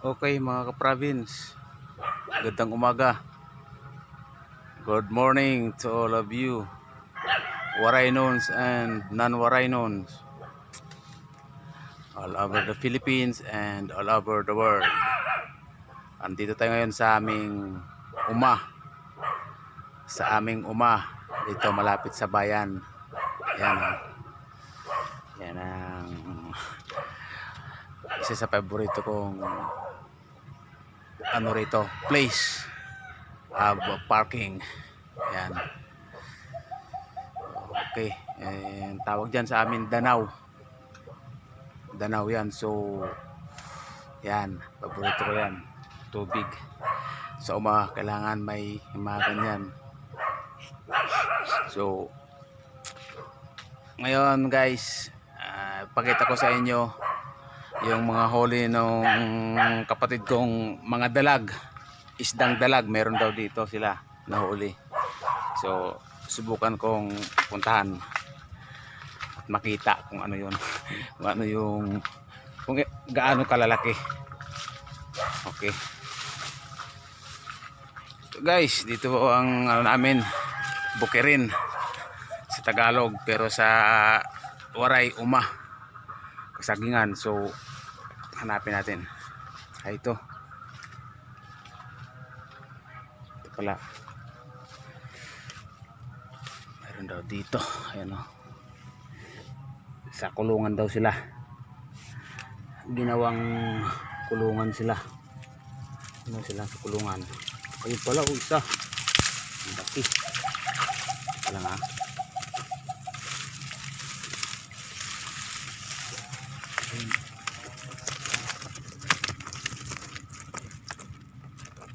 Okay mga ka-province, gandang umaga. Good morning to all of you, Waraynons and non-Waraynons, all over the Philippines and all over the world. Andito tayo ngayon sa aming uma, dito malapit sa bayan. Yan o. Yan ang isa sa paborito kong place of parking. Yan. Okay, tawag dyan sa amin Danau yan. So yan, paborito ko yan, tubig sa kailangan may mga ganyan. So ngayon guys, pakita ko sa inyo yung mga huli nung kapatid kong mga dalag, isdang dalag. Meron daw dito sila nahuli. So subukan kong puntahan at makita kung ano yun kung gaano kalalaki. Okay, so guys, dito ang namin bukirin sa Tagalog, pero sa Waray uma, kasagingan. So hanapin natin. Ito pala, meron daw dito. Ayan o, sa kulungan daw sila, ginawang kulungan sila. Ano sila sa kulungan? Ayun pala, isa laki pala nga.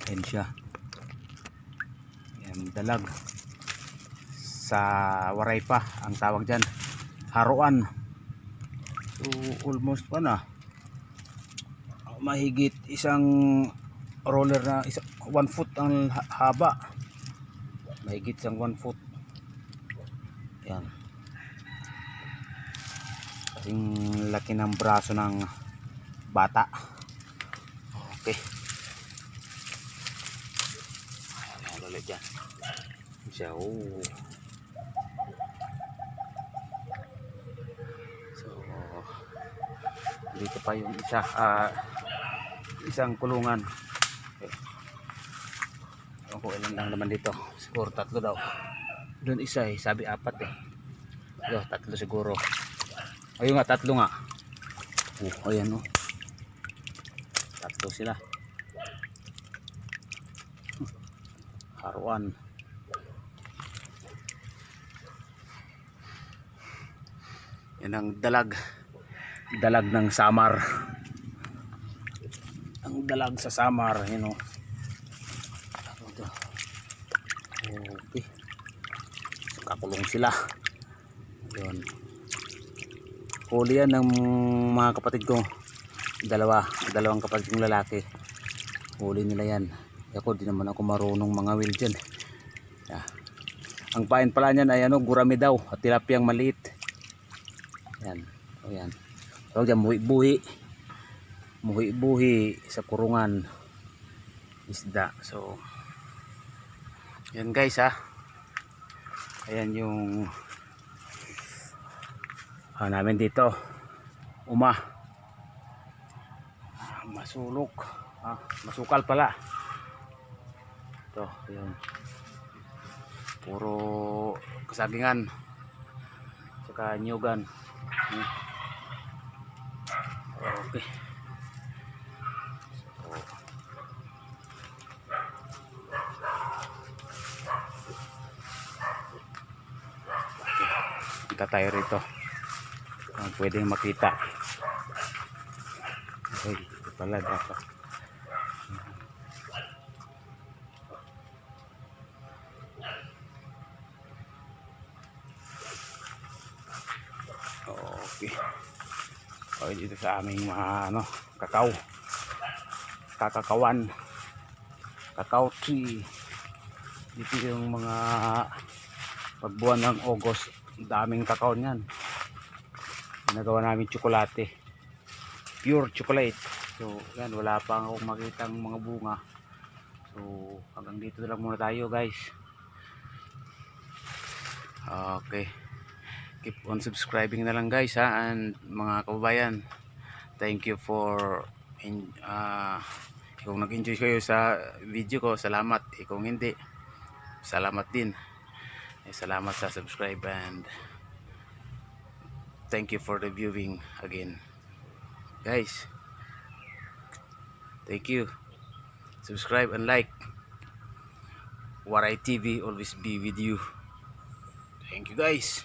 Ayan siya. Ayan, dalag sa Waray pa ang tawag dyan, haruan. So almost pa na, mahigit isang roller na 1 foot ang haba, mahigit isang 1 foot. Yan, kasing laki ng braso ng bata. Okay, ayan ulit dyan siya. Oh, so dito pa yung isa, isang kulungan. Okay, ewan ko ilan lang naman dito, siguro 3 daw. Doon isa sabi 4 Ito 3 siguro. Ayun nga, 3 nga. Ayan o, 3 sila. Haruan. Yan ang dalag ng Samar. Ang dalag sa Samar, yun o. Okay, kakulong sila. Yun, huli yan ng mga kapatid ko, dalawang kapatid kong lalaki. Huli nila yan. Ako, di naman ako marunong mga will dyan. Ang pain pala niyan ay gurami daw at tilapiyang maliit. Yan, o yan, tawag dyan muhi-buhi sa kurungan isda. So yan guys ayan yung namin dito, uma. Masulok, masukal pala ito. Yun, puro kasagingan saka nyugan. Okay, kita tayo rito pwedeng makita. Okay, ito pala dapat. Okay, okay, dito sa aming mga kakao tree dito, yung mga pagbuwan ng August, daming kakao niyan. Ginagawa namin tsokolate, pure chocolate. So yan, wala pa akong makitang mga bunga. So hanggang dito na lang muna tayo guys. Okay, keep on subscribing na lang guys ha. And mga kababayan, thank you for kung nag-enjoy kayo sa video ko, salamat. Kung hindi, salamat din. Salamat sa subscribe and thank you for the viewing again guys. Thank you. Subscribe and like. Waray TV always be with you. Thank you guys.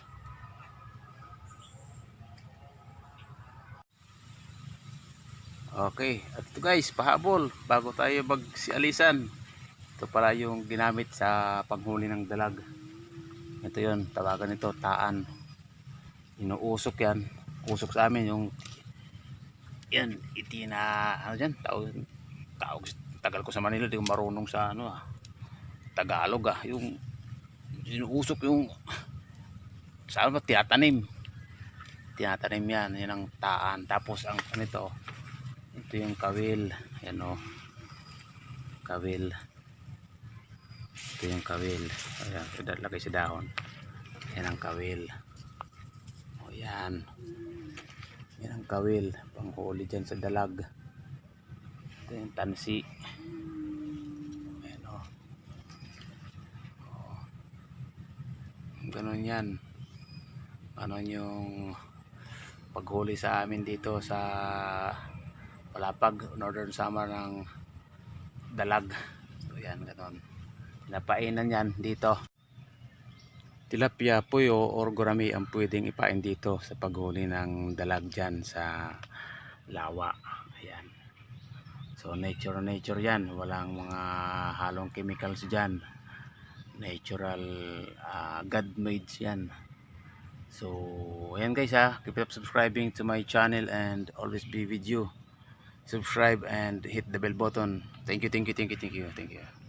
Okay, at ito guys, pahabol bago tayo magsialisan. Ito pala yung ginamit sa panghuli ng dalag. Ito yun, tawagan ito, taan. Inuusok yan. Usok sa amin yung yan, itina, ano dyan, tawag, tagal ko sa Manila, di ko marunong sa ano Tagalog yung inuusok yung saan ba, tinatanim yan, yan ang taan. Tapos ang ito yung kawil, yan kawil. Ito yung kawil, ayan, lagay sa dahon, yan ang kawil. Yan ang kawil, panghuli dyan sa dalag. Ito yung tansi, ayan ganun yan. Ano yung paghuli sa amin dito sa Palapag, Northern Samar ng dalag. So yan, ganun. Napainan yan dito. Tilapia, puyo, or gurami ang pwedeng ipain dito sa paghuli ng dalag dyan sa lawa. Ayan. So nature yan. Walang mga halong chemicals dyan. Natural, God-made yan. So ayan guys keep up subscribing to my channel and always be with you. Subscribe and hit the bell button. Thank you.